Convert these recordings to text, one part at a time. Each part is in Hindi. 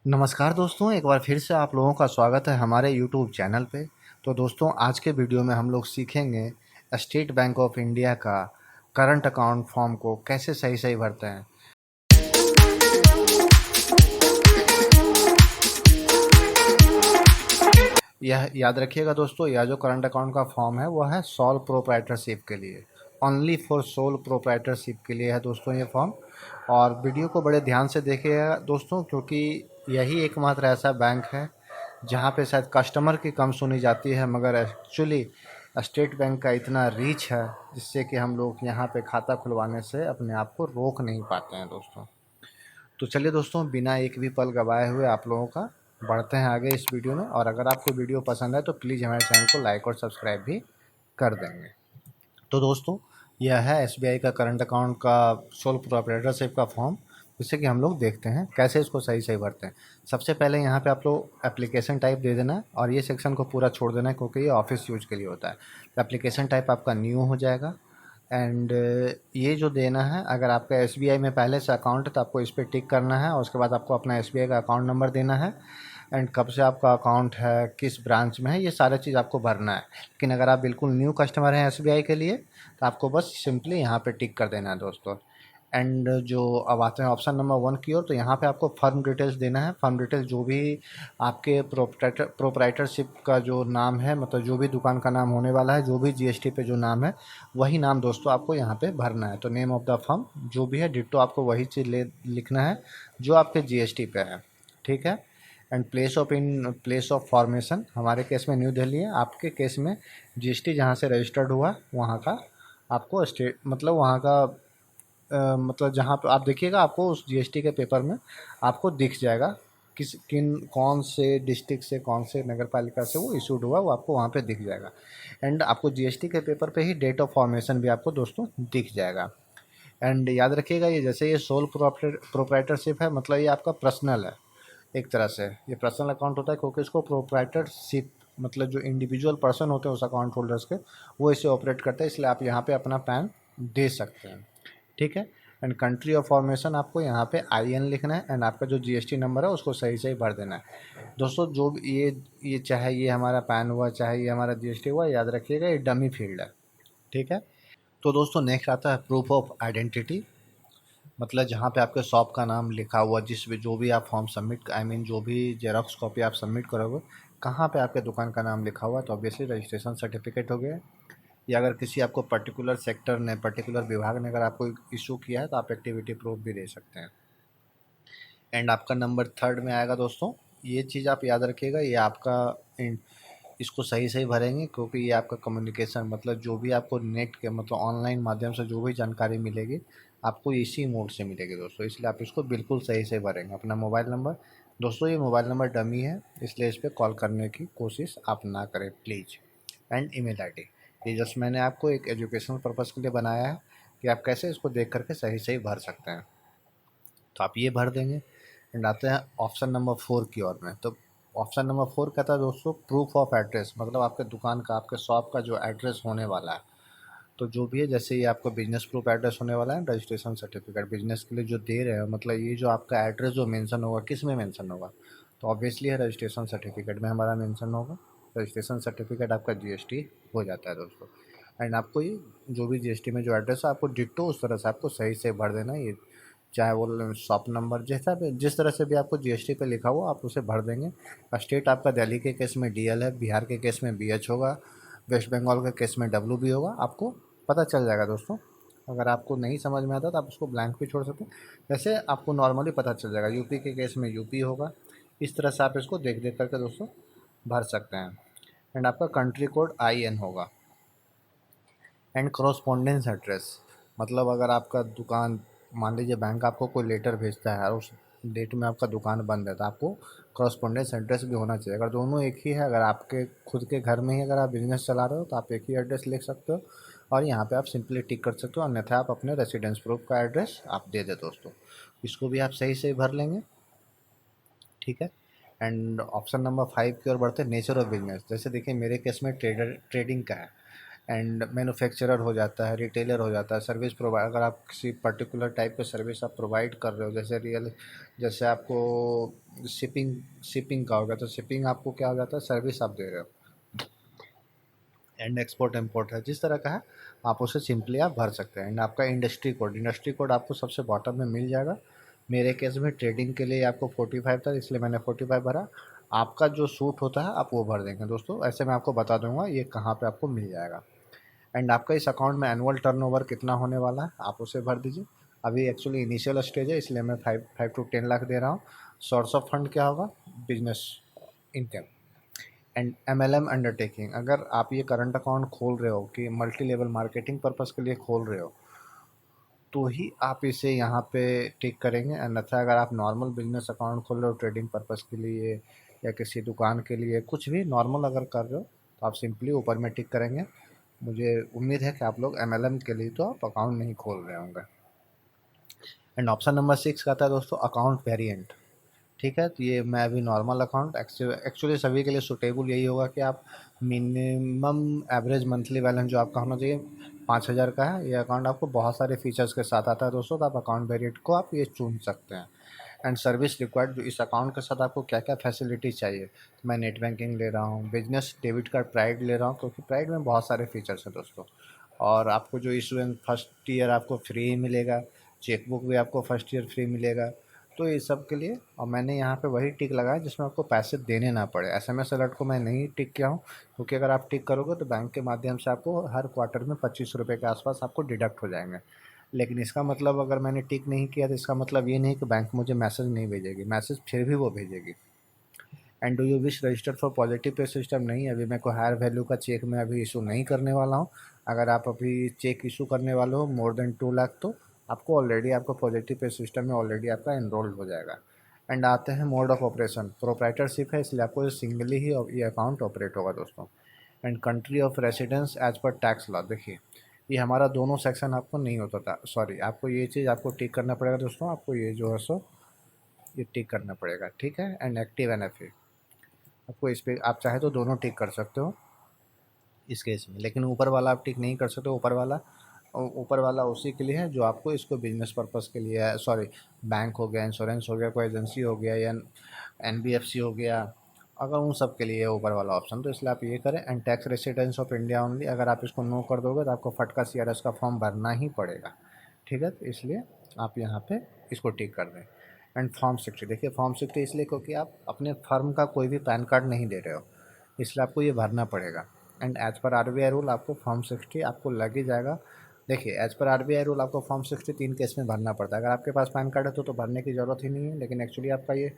नमस्कार दोस्तों, एक बार फिर से आप लोगों का स्वागत है हमारे यूट्यूब चैनल पे। तो दोस्तों, आज के वीडियो में हम लोग सीखेंगे स्टेट बैंक ऑफ इंडिया का करंट अकाउंट फॉर्म को कैसे सही सही भरते हैं। यह याद रखिएगा दोस्तों, यह जो करंट अकाउंट का फॉर्म है वह है सोल प्रोप्राइटरशिप के लिए, ओनली फॉर सोल प्रोप्राइटरशिप के लिए है दोस्तों ये फॉर्म। और वीडियो को बड़े ध्यान से देखिएगा दोस्तों, क्योंकि यही एकमात्र ऐसा बैंक है जहाँ पे शायद कस्टमर की कम सुनी जाती है, मगर एक्चुअली स्टेट बैंक का इतना रीच है जिससे कि हम लोग यहाँ पे खाता खुलवाने से अपने आप को रोक नहीं पाते हैं दोस्तों। तो चलिए दोस्तों, बिना एक भी पल गवाए हुए आप लोगों का बढ़ते हैं आगे इस वीडियो में। और अगर आपको वीडियो पसंद है तो प्लीज़ हमारे चैनल को लाइक और सब्सक्राइब भी कर देंगे। तो दोस्तों, यह है एसबीआई का करंट अकाउंट का सोल प्रोप्राइटरशिप का फॉर्म, जिससे कि हम लोग देखते हैं कैसे इसको सही सही भरते हैं। सबसे पहले यहाँ पे आप लोग एप्लीकेशन टाइप दे देना है और ये सेक्शन को पूरा छोड़ देना है, क्योंकि ये ऑफिस यूज के लिए होता है। तो एप्लीकेशन टाइप आपका न्यू हो जाएगा। एंड ये जो देना है, अगर आपका एसबीआई में पहले से अकाउंट है तो आपको इस पर टिक करना है और उसके बाद आपको अपना एसबीआई का अकाउंट नंबर देना है एंड कब से आपका अकाउंट है, किस ब्रांच में है, ये सारा चीज़ आपको भरना है। लेकिन अगर आप बिल्कुल न्यू कस्टमर हैं एसबीआई के लिए तो आपको बस सिंपली यहाँ पे टिक कर देना है दोस्तों। एंड जो अब आते हैं ऑप्शन नंबर 1 की ओर, तो यहाँ पे आपको फर्म डिटेल्स देना है। फर्म डिटेल्स जो भी आपके प्रोप्राइटरशिप का जो नाम है, मतलब जो भी दुकान का नाम होने वाला है, जो भी जीएसटी पे जो नाम है वही नाम दोस्तों आपको यहाँ पे भरना है। तो नेम ऑफ द फर्म जो भी है डिट्टो आपको वही चीज़ लिखना है जो आपके जीएसटी पे है, ठीक है। एंड प्लेस ऑफ फॉर्मेशन हमारे केस में न्यू दिल्ली है, आपके केस में जीएसटी जहाँ से रजिस्टर्ड हुआ वहाँ का आपको स्टेट, मतलब वहाँ का मतलब जहाँ पे आप देखिएगा आपको उस जीएसटी के पेपर में आपको दिख जाएगा किस किन कौन से डिस्ट्रिक्ट से, कौन से नगर पालिका से वो इशूड हुआ, वो आपको वहाँ पे दिख जाएगा। एंड आपको जीएसटी के पेपर पे ही डेट ऑफ फॉर्मेशन भी आपको दोस्तों दिख जाएगा। एंड याद रखिएगा, ये जैसे ये सोल प्रोप्राइटरशिप है, मतलब ये आपका पर्सनल है। एक तरह से ये पर्सनल अकाउंट होता है, क्योंकि इसको प्रोप्राइटरशिप मतलब जो इंडिविजुअल पर्सन होते हैं उस अकाउंट होल्डर्स के, वो इसे ऑपरेट करते हैं। इसलिए आप यहाँ पे अपना पैन दे सकते हैं, ठीक है। एंड कंट्री ऑफ फॉर्मेशन आपको यहाँ पे आईएन लिखना है एंड आपका जो जीएसटी नंबर है उसको सही सही भर देना है दोस्तों। जो भी ये चाहे ये हमारा पैन हुआ, चाहे ये हमारा जीएसटी हुआ, याद रखिएगा ये डमी फील्ड है, ठीक है। तो दोस्तों, नेक्स्ट आता है प्रूफ ऑफ आइडेंटिटी, मतलब जहाँ पे आपके शॉप का नाम लिखा हुआ, जिस भी जो भी आप फॉर्म सबमिट, आई मीन जो भी जेरोक्स कॉपी आप सबमिट करोगे, कहाँ पे आपके दुकान का नाम लिखा हुआ है, तो ऑब्वियसली रजिस्ट्रेशन सर्टिफिकेट हो गया। या अगर किसी आपको पर्टिकुलर सेक्टर ने, पर्टिकुलर विभाग ने अगर आपको इशू किया है तो आप एक्टिविटी प्रूफ भी दे सकते हैं। एंड आपका नंबर थर्ड में आएगा दोस्तों, ये चीज़ आप याद रखिएगा, ये आपका इसको सही सही भरेंगे, क्योंकि ये आपका कम्युनिकेशन, मतलब जो भी आपको नेट के मतलब ऑनलाइन माध्यम से जो भी जानकारी मिलेगी आपको इसी मोड से मिलेगी दोस्तों, इसलिए आप इसको बिल्कुल सही से भरेंगे। अपना मोबाइल नंबर, दोस्तों ये मोबाइल नंबर डमी है, इसलिए इस पर कॉल करने की कोशिश आप ना करें प्लीज़। एंड ईमेल आईडी, ये जस्ट मैंने आपको एक एजुकेशनल पर्पज़ के लिए बनाया है कि आप कैसे इसको देख करके सही सही भर सकते हैं। तो आप ये भर देंगे। एंड आते हैं ऑप्शन नंबर 4 की ओर में। तो ऑप्शन नंबर 4 कहता है दोस्तों प्रूफ ऑफ एड्रेस, मतलब आपके दुकान का, आपके शॉप का जो एड्रेस होने वाला है, तो जो भी है, जैसे ये आपका बिजनेस प्रूफ एड्रेस होने वाला है, रजिस्ट्रेशन सर्टिफिकेट बिजनेस के लिए जो दे रहे हो, मतलब ये जो आपका एड्रेस जो मेंशन होगा, किस में मेंशन होगा, तो ऑब्वियसली है रजिस्ट्रेशन सर्टिफिकेट में हमारा मेंशन होगा। रजिस्ट्रेशन सर्टिफिकेट आपका जीएसटी हो जाता है दोस्तों। एंड आपको ये जो भी जीएसटी में जो एड्रेस है आपको डिट्टो उस तरह से आपको सही से भर देना है। ये चाहे वो शॉप नंबर जैसा भी, जिस तरह से भी आपको जीएसटी पे लिखा हुआ आप उसे भर देंगे। स्टेट आपका दिल्ली के केस में डीएल है, बिहार के केस में बीएच होगा, वेस्ट बंगाल के केस में डब्ल्यू बी होगा, आपको पता चल जाएगा दोस्तों। अगर आपको नहीं समझ में आता तो आप उसको ब्लैंक भी छोड़ सकते हैं, वैसे आपको नॉर्मली पता चल जाएगा। यूपी के केस में यूपी होगा, इस तरह से आप इसको देख देख करके दोस्तों भर सकते हैं। एंड आपका कंट्री कोड आईएन होगा। एंड करस्पॉन्डेंस एड्रेस, मतलब अगर आपका दुकान, मान लीजिए बैंक आपको कोई लेटर भेजता है और उस डेट में आपका दुकान बंद है, तो आपको करस्पॉन्डेंस एड्रेस भी होना चाहिए। अगर दोनों एक ही है, अगर आपके खुद के घर में ही अगर आप बिजनेस चला रहे हो तो आप एक ही एड्रेस लिख सकते हो और यहाँ पे आप सिंपली टिक कर सकते हो, अन्यथा आप अपने रेसिडेंस प्रूफ का एड्रेस आप दे दे दोस्तों। इसको भी आप सही से भर लेंगे, ठीक है। एंड ऑप्शन नंबर 5 की ओर बढ़ते हैं, नेचर ऑफ बिजनेस। जैसे देखिए मेरे केस में ट्रेडिंग का है, एंड मैन्युफैक्चरर हो जाता है, रिटेलर हो जाता है, सर्विस प्रोवाइड, अगर आप किसी पर्टिकुलर टाइप के सर्विस आप प्रोवाइड कर रहे हो, जैसे आपको शिपिंग शिपिंग का होगा तो शिपिंग आपको क्या हो जाता है, सर्विस आप दे रहे हो। एंड एक्सपोर्ट इम्पोर्ट है, जिस तरह का है आप उसे सिंपली आप भर सकते हैं। एंड आपका इंडस्ट्री कोड आपको सबसे बॉटम में मिल जाएगा। मेरे केस में ट्रेडिंग के लिए आपको 45 था, इसलिए मैंने 45 भरा। आपका जो सूट होता है आप वो भर देंगे दोस्तों, ऐसे मैं आपको बता दूंगा ये कहाँ पे आपको मिल जाएगा। एंड आपका इस अकाउंट में एनुअल टर्नओवर कितना होने वाला है आप उसे भर दीजिए। अभी एक्चुअली इनिशियल स्टेज है, इसलिए मैं 5 to 10 लाख दे रहा हूँ। सोर्स ऑफ फंड क्या होगा, business income. And MLM undertaking, अगर आप ये करंट अकाउंट खोल रहे हो कि मल्टी लेवल मार्केटिंग पर्पस के लिए खोल रहे हो तो ही आप इसे यहाँ पे टिक करेंगे। अन्यथा अगर आप नॉर्मल बिजनेस अकाउंट खोल रहे हो ट्रेडिंग पर्पस के लिए या किसी दुकान के लिए कुछ भी नॉर्मल अगर कर रहे हो तो आप सिंपली ऊपर में टिक करेंगे। मुझे उम्मीद है कि आप लोग MLM के लिए तो आप अकाउंट नहीं खोल रहे होंगे। एंड ऑप्शन नंबर 6 का था दोस्तों अकाउंट वेरिएंट। ठीक है, तो ये मैं अभी नॉर्मल अकाउंट एक्चुअली सभी के लिए सूटेबल यही होगा कि आप मिनिमम एवरेज मंथली बैलेंस जो आपका होना चाहिए 5,000 का है। ये अकाउंट आपको बहुत सारे फीचर्स के साथ आता है दोस्तों, तो आप अकाउंट वेरिएंट को आप ये चुन सकते हैं। एंड सर्विस रिक्वायर्ड, जो इस अकाउंट के साथ आपको क्या क्या फैसिलिटी चाहिए, तो मैं नेट बैंकिंग ले रहा हूँ, बिजनेस डेबिट कार्ड प्राइड ले रहा हूँ क्योंकि प्राइड में बहुत सारे फीचर्स हैं दोस्तों। और आपको जो इशूएंस फर्स्ट ईयर आपको फ्री ही मिलेगा, चेकबुक भी आपको फर्स्ट ईयर फ्री मिलेगा। तो ये सब के लिए, और मैंने यहाँ पे वही टिक लगाया जिसमें आपको पैसे देने ना पड़े। SMS अलर्ट को मैं नहीं टिक किया हूँ क्योंकि अगर आप टिक करोगे तो बैंक के माध्यम से आपको हर क्वार्टर में 25 रुपये के आसपास आपको डिडक्ट हो जाएंगे। लेकिन इसका मतलब अगर मैंने टिक नहीं किया तो इसका मतलब ये नहीं कि बैंक मुझे मैसेज नहीं भेजेगी, मैसेज फिर भी वो भेजेगी। And do you wish registered for positive pay system, नहीं, अभी मेरे को हायर वैल्यू का चेक मैं अभी इशू नहीं करने वाला हूँ। अगर आप अभी चेक इशू करने वाले हो मोर देन 2 लाख तो आपको ऑलरेडी आपका पॉजिटिव पे सिस्टम में ऑलरेडी आपका एनरोल्ड हो जाएगा। एंड आते हैं मोड ऑफ ऑपरेशन, प्रोप्राइटरशिप है इसलिए आपको सिंगली ही ये अकाउंट ऑपरेट होगा दोस्तों। And country of residence as per tax law, देखिए ये हमारा दोनों सेक्शन आपको नहीं होता था, सॉरी आपको ये चीज़ आपको टिक करना पड़ेगा दोस्तों, आपको ये जो है सो ये टिक करना पड़ेगा। ठीक है, एंड एक्टिव NFA आपको इस पर, आप चाहे तो दोनों टिक कर सकते हो इस केस में, लेकिन ऊपर वाला आप टिक नहीं कर सकते। ऊपर वाला उसी के लिए है जो आपको इसको बिजनेस पर्पस के लिए है, सॉरी बैंक हो गया, इंश्योरेंस हो गया, कोई एजेंसी हो गया या NBFC हो गया, अगर उन सब के लिए है ऊपर वाला ऑप्शन, तो इसलिए आप ये करें। And tax residence of India only, अगर आप इसको नो कर दोगे तो आपको फटका CRS का फॉर्म भरना ही पड़ेगा। ठीक है, तो इसलिए आप यहाँ पे इसको टिक कर दें। एंड फॉर्म 60, देखिए फॉर्म 60 इसलिए क्योंकि आप अपने फर्म का कोई भी पैन कार्ड नहीं दे रहे हो, इसलिए आपको ये भरना पड़ेगा। And as per RBI rule आपको फॉर्म 60 आपको लग ही जाएगा। देखिए एज पर RBI रूल आपको फॉर्म 60 3 केस में भरना पड़ता है। अगर आपके पास पैन कार्ड है तो भरने की ज़रूरत ही नहीं है, लेकिन एक्चुअली आपका ये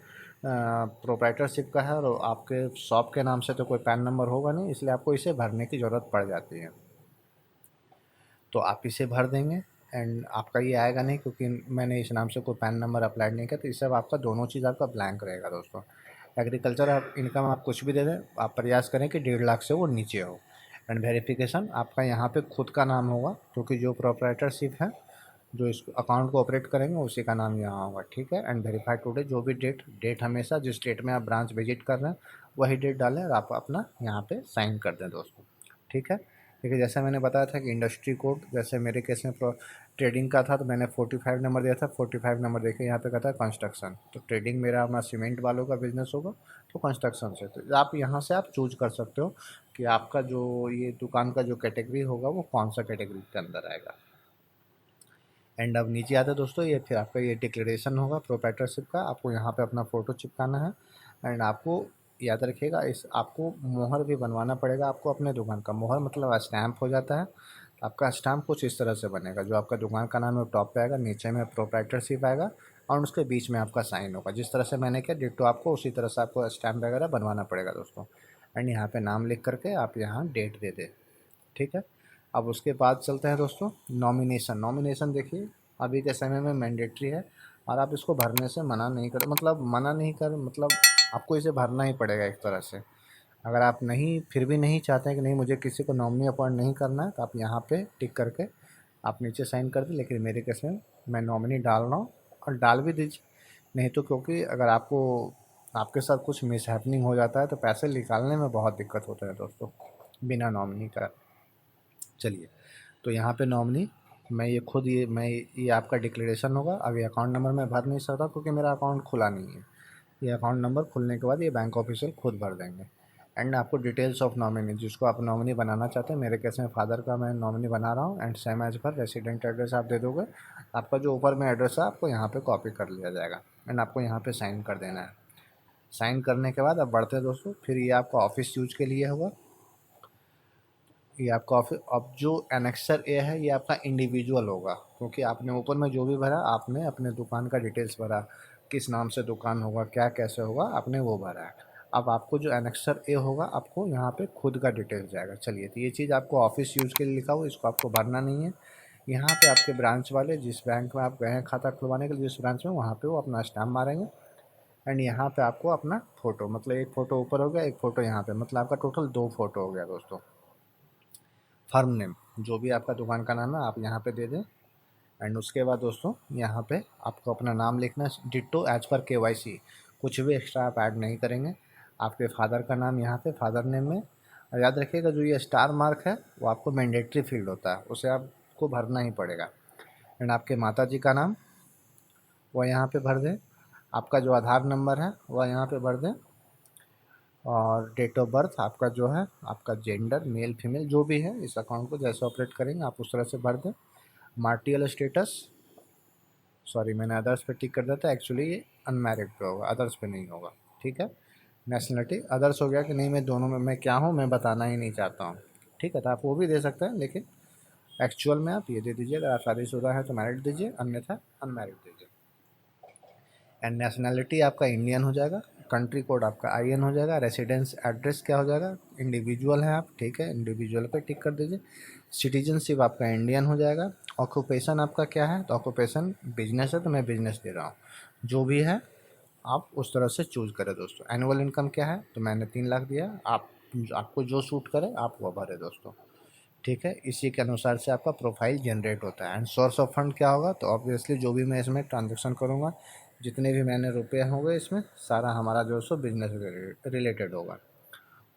प्रोप्राइटरशिप का है और आपके शॉप के नाम से तो कोई पैन नंबर होगा नहीं, इसलिए आपको इसे भरने की ज़रूरत पड़ जाती है। तो आप इसे भर देंगे। एंड आपका ये आएगा नहीं क्योंकि मैंने इस नाम से कोई पैन नंबर अप्लाई नहीं किया, तो इस सब आपका दोनों चीज़ आपका ब्लैंक रहेगा दोस्तों। एग्रीकल्चर आप इनकम आप कुछ भी दे दें, आप प्रयास करें कि 1.5 लाख से वो नीचे हो। एंड वेरिफिकेशन आपका यहाँ पे खुद का नाम होगा क्योंकि जो प्रोप्राइटरशिप है जो इस अकाउंट को ऑपरेट करेंगे उसी का नाम यहाँ होगा। ठीक है, एंड वेरीफाई टुडे, जो भी डेट हमेशा जिस डेट में आप ब्रांच विजिट कर रहे हैं वही डेट डालें और आप अपना यहाँ पे साइन कर दें दोस्तों। ठीक है, देखिए जैसे मैंने बताया था कि इंडस्ट्री कोड, जैसे मेरे केस में ट्रेडिंग का था तो मैंने 45 नंबर दिया था। 45 नंबर देखिए यहाँ पे कहता है कंस्ट्रक्शन, तो ट्रेडिंग मेरा अपना सीमेंट वालों का बिजनेस होगा तो कंस्ट्रक्शन से, तो आप यहाँ से आप चूज कर सकते हो कि आपका जो ये दुकान का जो कैटेगरी होगा वो कौन सा कैटेगरी के अंदर आएगा। एंड अब नीचे आता है दोस्तों, ये फिर आपका ये डिक्लेरेशन होगा प्रोप्राइटरशिप का, आपको यहाँ पे अपना फ़ोटो चिपकाना है। एंड आपको याद रखिएगा इस आपको मोहर भी बनवाना पड़ेगा, आपको अपने दुकान का मोहर मतलब स्टैम्प हो जाता है। आपका स्टैम्प कुछ इस तरह से बनेगा, जो आपका दुकान का नाम है टॉप पे आएगा, नीचे में प्रोप्राइटरशिप आएगा और उसके बीच में आपका साइन होगा। जिस तरह से मैंने किया डिट्टो आपको उसी तरह से आपको स्टैम्प वगैरह बनवाना पड़ेगा दोस्तों। एंड यहाँ पे नाम लिख करके आप यहाँ डेट दे दें। ठीक है, अब उसके बाद चलते हैं दोस्तों नॉमिनेशन। नॉमिनेशन देखिए अभी के समय में मैंडेटरी है और आप इसको भरने से मना नहीं कर, मतलब मना नहीं कर, मतलब आपको इसे भरना ही पड़ेगा एक तरह से। अगर आप नहीं फिर भी नहीं चाहते हैं कि नहीं मुझे किसी को नॉमिनी अपॉइंट नहीं करना है तो आप यहाँ पे टिक करके आप नीचे साइन कर दें, लेकिन मेरे केस में मैं नॉमिनी डाल रहा हूँ और डाल भी दीजिए। नहीं तो क्योंकि अगर आपको आपके साथ कुछ मिस हैपनिंग हो जाता है तो पैसे निकालने में बहुत दिक्कत होता है दोस्तों बिना नॉमिनी का। चलिए, तो यहाँ पे नॉमिनी ये आपका डिक्लेरेशन होगा। अब ये अकाउंट नंबर मैं भर नहीं सकता क्योंकि मेरा अकाउंट खुला नहीं है। ये अकाउंट नंबर खुलने के बाद ये बैंक ऑफिसर खुद भर देंगे। एंड आपको डिटेल्स ऑफ नॉमिनी, जिसको आप नॉमिनी बनाना चाहते हैं, मेरे केस में फादर का मैं नॉमिनी बना रहा हूँ। And same as per resident address आप दे दोगे। आपका जो ऊपर में एड्रेस है आपको यहाँ पे कॉपी कर लिया जाएगा एंड आपको यहाँ पे साइन कर देना है। साइन करने के बाद अब बढ़ते हैं दोस्तों, फिर ये आपका ऑफिस यूज के लिए होगा। ये आपका ऑफिस, अब जो एनेक्सर ए है ये आपका इंडिविजुअल होगा, क्योंकि आपने ऊपर में जो भी भरा आपने अपने दुकान का डिटेल्स भरा, किस नाम से दुकान होगा, क्या कैसे होगा, आपने वो भरा है। अब आपको जो एनेक्सर ए होगा आपको यहाँ पे खुद का डिटेल्स जाएगा। चलिए, तो ये चीज़ आपको ऑफिस यूज़ के लिए लिखा हुआ, इसको आपको भरना नहीं है। यहाँ पे आपके ब्रांच वाले, जिस बैंक में आप गए हैं खाता खुलवाने के लिए, जिस ब्रांच में, वहाँ पे वो अपना स्टैम्प मारेंगे। एंड यहाँ पे आपको अपना फ़ोटो, मतलब एक फ़ोटो ऊपर हो गया, एक फ़ोटो यहाँ पे, मतलब आपका टोटल 2 फ़ोटो हो गया दोस्तों। फर्म नेम, जो भी आपका दुकान का नाम है आप यहाँ पे दे दें। एंड उसके बाद दोस्तों यहाँ पे आपको अपना नाम लिखना है डिट्टो एज पर KYC, कुछ भी एक्स्ट्रा आप ऐड नहीं करेंगे। आपके फादर का नाम यहाँ पे फादर नेम में, और याद रखिएगा जो ये स्टार मार्क है वो आपको मैंडेटरी फील्ड होता है, उसे आपको भरना ही पड़ेगा। एंड आपके माता जी का नाम वह यहाँ पे भर दें। आपका जो आधार नंबर है वह यहाँ पे भर दें। और डेट ऑफ बर्थ आपका जो है, आपका जेंडर मेल फीमेल जो भी है, इस अकाउंट को जैसे ऑपरेट करेंगे आप उस तरह से भर दें। मार्टियल स्टेटस, सॉरी मैंने अदर्स पे टिक कर दिया था, एक्चुअली ये अनमैरिड पे होगा, अदर्स पे नहीं होगा। ठीक है। नेशनलिटी अदर्स हो गया कि नहीं, मैं दोनों में मैं क्या हूँ मैं बताना ही नहीं चाहता हूँ। ठीक है, तो आप वो भी दे सकते हैं, लेकिन एक्चुअल में आप ये दे दीजिए। अगर आप शादीशुदा है तो मैरिड दीजिए, अन्यथा अनमैरिड दीजिए। एंड नेशनैलिटी आपका इंडियन हो जाएगा। कंट्री कोड आपका IN हो जाएगा। रेसिडेंस एड्रेस क्या हो जाएगा, इंडिविजुअल है आप, ठीक है, इंडिविजुअल पे टिक कर दीजिए। सिटीजनशिप आपका इंडियन हो जाएगा। ऑक्यूपेशन आपका क्या है, तो ऑक्यूपेशन बिजनेस है तो मैं बिजनेस दे रहा हूँ। जो भी है आप उस तरह से चूज़ करें दोस्तों। एनुअल इनकम क्या है, तो मैंने 3 लाख दिया। आपको जो सूट करे आप वो भरें दोस्तों। ठीक है, इसी के अनुसार से आपका प्रोफाइल जनरेट होता है। एंड सोर्स ऑफ फंड क्या होगा, तो ऑब्वियसली जो भी मैं इसमें ट्रांजेक्शन करूँगा, जितने भी मैंने रुपये होंगे इसमें, सारा हमारा जो है सो बिजनेस रिलेटेड होगा।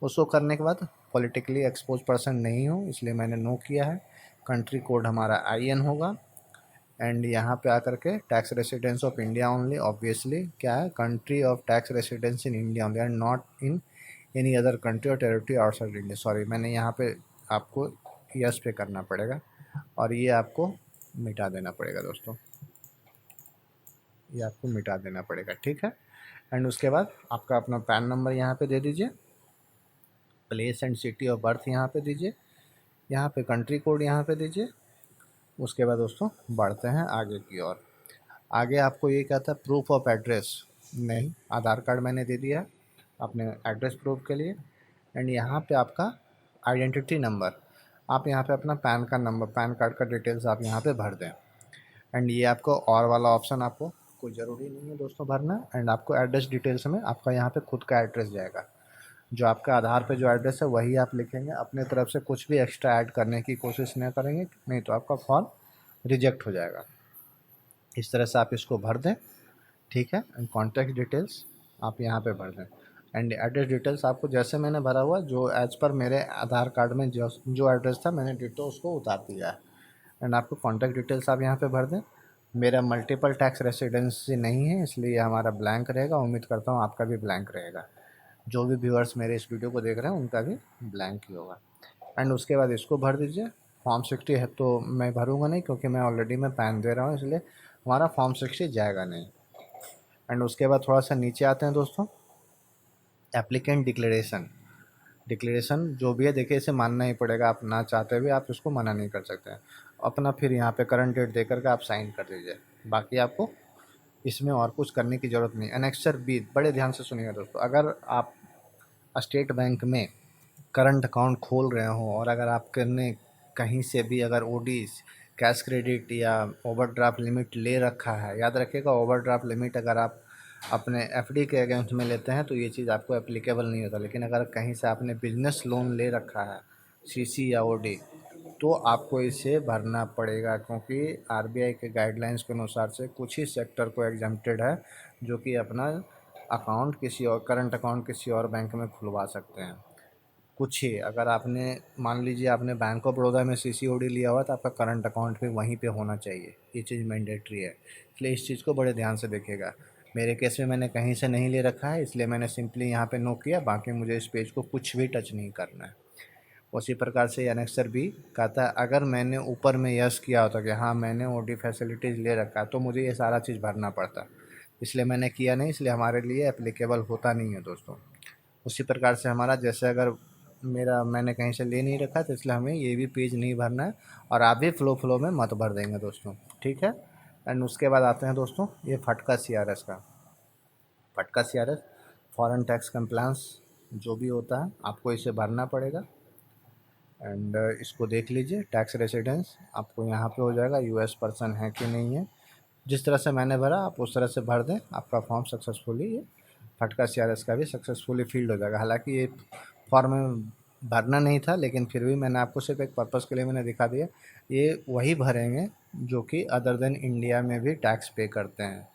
उसको करने के बाद पॉलिटिकली एक्सपोज पर्सन नहीं हूँ इसलिए मैंने नो किया है। कंट्री कोड हमारा IN होगा। एंड यहाँ पे आकर के tax residence of India only, obviously क्या है, country of tax residence in India only and not in any other country और टेरिटरी आउटसाइड इंडिया। सॉरी, मैंने यहाँ पे आपको यस पे करना पड़ेगा और ये आपको मिटा देना पड़ेगा दोस्तों, ये आपको मिटा देना पड़ेगा। ठीक है। एंड उसके बाद आपका अपना पैन नंबर यहाँ पे दे दीजिए। Place and city of birth यहाँ पे दीजिए। यहाँ पे कंट्री कोड यहाँ पे दीजिए। उसके बाद दोस्तों बढ़ते हैं आगे की ओर। आगे आपको ये क्या था, प्रूफ ऑफ एड्रेस, नहीं, आधार कार्ड मैंने दे दिया है अपने एड्रेस प्रूफ के लिए। एंड यहाँ पे आपका आइडेंटिटी नंबर, आप यहाँ पे अपना पैन का नंबर, पैन कार्ड का डिटेल्स आप यहाँ पे भर दें। एंड ये आपको और वाला ऑप्शन आपको कोई ज़रूरी नहीं है दोस्तों भरना। एंड आपको एड्रेस डिटेल्स में आपका यहाँ पे खुद का एड्रेस जाएगा, जो आपका आधार पे जो एड्रेस है वही आप लिखेंगे। अपने तरफ से कुछ भी एक्स्ट्रा ऐड करने की कोशिश नहीं करेंगे, नहीं तो आपका फॉर्म रिजेक्ट हो जाएगा। इस तरह से आप इसको भर दें। ठीक है। एंड कॉन्टैक्ट डिटेल्स आप यहाँ पे भर दें। एंड एड्रेस डिटेल्स आपको जैसे मैंने भरा हुआ, जो एज पर मेरे आधार कार्ड में जो एड्रेस था मैंने डिटो उसको उतार दिया है। एंड आपको कॉन्टैक्ट डिटेल्स आप यहाँ पे भर दें। मेरा मल्टीपल टैक्स रेसिडेंसी नहीं है इसलिए हमारा ब्लैंक रहेगा। उम्मीद करता हूँ आपका भी ब्लैंक रहेगा। जो भी व्यूअर्स मेरे इस वीडियो को देख रहे हैं उनका भी ब्लैंक ही होगा। एंड उसके बाद इसको भर दीजिए। फॉर्म 60 है तो मैं भरूँगा नहीं क्योंकि मैं ऑलरेडी मैं पैन दे रहा हूँ, इसलिए हमारा फॉर्म 60 जाएगा नहीं। एंड उसके बाद थोड़ा सा नीचे आते हैं दोस्तों, एप्लीकेंट डिक्लेरेशन। डिक्लेरेशन जो भी है देखिए इसे मानना ही पड़ेगा, आप ना चाहते हुए आप इसको मना नहीं कर सकते हैं। अपना फिर यहाँ पे करंट डेट दे करके आप साइन कर दीजिए। बाकी आपको इसमें और कुछ करने की ज़रूरत नहीं। एनेक्सर B, बड़े ध्यान से सुनिएगा दोस्तों, अगर आप स्टेट बैंक में करंट अकाउंट खोल रहे हो और अगर आपके ने कहीं से भी अगर OD, कैश क्रेडिट या ओवरड्राफ्ट लिमिट ले रखा है, याद रखिएगा ओवरड्राफ्ट लिमिट अगर आप अपने FD के अगेंस्ट में लेते हैं तो ये चीज़ आपको एप्लीकेबल नहीं होता। लेकिन अगर कहीं से आपने बिजनेस लोन ले रखा है, CC या OD, तो आपको इसे भरना पड़ेगा, क्योंकि RBI के गाइडलाइंस के अनुसार से कुछ ही सेक्टर को एग्जम्प्टेड है जो कि अपना अकाउंट किसी और करंट अकाउंट किसी और बैंक में खुलवा सकते हैं। कुछ ही अगर आपने मान लीजिए आपने बैंक ऑफ बड़ौदा में सीसीओडी लिया हुआ तो आपका करंट अकाउंट भी वहीं पे होना चाहिए, ये चीज़ मैंडेटरी है। इसलिए इस चीज़ को बड़े ध्यान से देखिएगा। मेरे केस में मैंने कहीं से नहीं ले रखा है, इसलिए मैंने सिंपली यहाँ पे नो किया, बाकी मुझे इस पेज को कुछ भी टच नहीं करना है। उसी प्रकार से एनेक्सर बी कहता है अगर मैंने ऊपर में यस किया होता कि हाँ मैंने ओडी फैसिलिटीज़ ले रखा है तो मुझे ये सारा चीज़ भरना पड़ता, इसलिए मैंने किया नहीं, इसलिए हमारे लिए एप्लीकेबल होता नहीं है दोस्तों। उसी प्रकार से हमारा जैसे अगर मैंने कहीं से ले नहीं रखा तो इसलिए हमें ये भी पेज नहीं भरना है, और आप भी फ्लो में मत भर देंगे दोस्तों, ठीक है। एंड उसके बाद आते हैं दोस्तों ये फटका CRS का। फटका CRS फॉरेन टैक्स कंप्लायंस जो भी होता है आपको इसे भरना पड़ेगा। एंड इसको देख लीजिए, टैक्स रेसिडेंस आपको यहाँ पे हो जाएगा, यूएस पर्सन है कि नहीं है। जिस तरह से मैंने भरा आप उस तरह से भर दें, आपका फॉर्म सक्सेसफुली ये फटका CRS का भी सक्सेसफुली फील्ड हो जाएगा। हालांकि ये फॉर्म भरना नहीं था, लेकिन फिर भी मैंने आपको सिर्फ एक पर्पज़ के लिए मैंने दिखा दिया। ये वही भरेंगे जो कि अदर देन इंडिया में भी टैक्स पे करते हैं,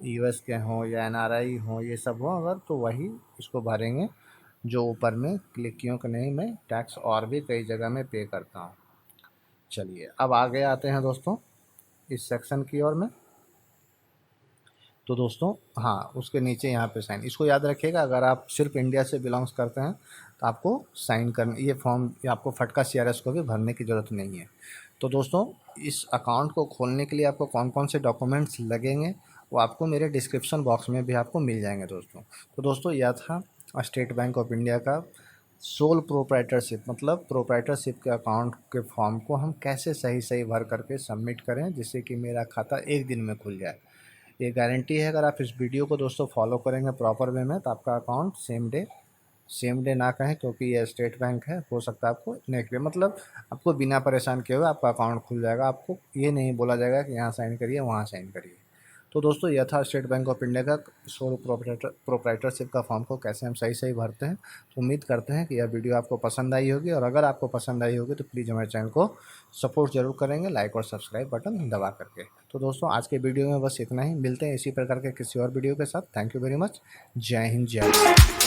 यूएस के हों या NRI हों, ये सब हों अगर, तो वही इसको भरेंगे जो ऊपर में क्लिक कियों कि नहीं मैं टैक्स और भी कई जगह में पे करता हूँ। चलिए अब आगे आते हैं दोस्तों इस सेक्शन की ओर में। तो दोस्तों हाँ, उसके नीचे यहाँ पे साइन, इसको याद रखिएगा, अगर आप सिर्फ इंडिया से बिलोंग्स करते हैं तो आपको साइन करना, ये फॉर्म आपको फटका CRS को भी भरने की ज़रूरत नहीं है। तो दोस्तों इस अकाउंट को खोलने के लिए आपको कौन कौन से डॉक्यूमेंट्स लगेंगे वो आपको मेरे डिस्क्रिप्शन बॉक्स में भी आपको मिल जाएंगे दोस्तों। तो दोस्तों यह था स्टेट बैंक ऑफ इंडिया का सोल प्रोप्राइटरशिप, मतलब प्रोप्राइटरशिप के अकाउंट के फॉर्म को हम कैसे सही भर करके सबमिट करें जिससे कि मेरा खाता एक दिन में खुल जाए। ये गारंटी है, अगर आप इस वीडियो को दोस्तों फॉलो करेंगे प्रॉपर वे में तो आपका अकाउंट सेम डे ना कहें क्योंकि ये स्टेट बैंक है, हो सकता है आपको नेक्स्ट डे, मतलब आपको बिना परेशान किए हुए आपका अकाउंट खुल जाएगा। आपको ये नहीं बोला जाएगा कि यहाँ साइन करिए वहाँ साइन करिए। तो दोस्तों यह था स्टेट बैंक ऑफ इंडिया का सोल प्रोप्राइटरशिप का फॉर्म को कैसे हम सही भरते हैं। तो उम्मीद करते हैं कि यह वीडियो आपको पसंद आई होगी, और अगर आपको पसंद आई होगी तो प्लीज़ हमारे चैनल को सपोर्ट जरूर करेंगे लाइक और सब्सक्राइब बटन दबा करके। तो दोस्तों आज के वीडियो में बस इतना ही, मिलते हैं इसी प्रकार के किसी और वीडियो के साथ। थैंक यू वेरी मच, जय हिंद जय भारत।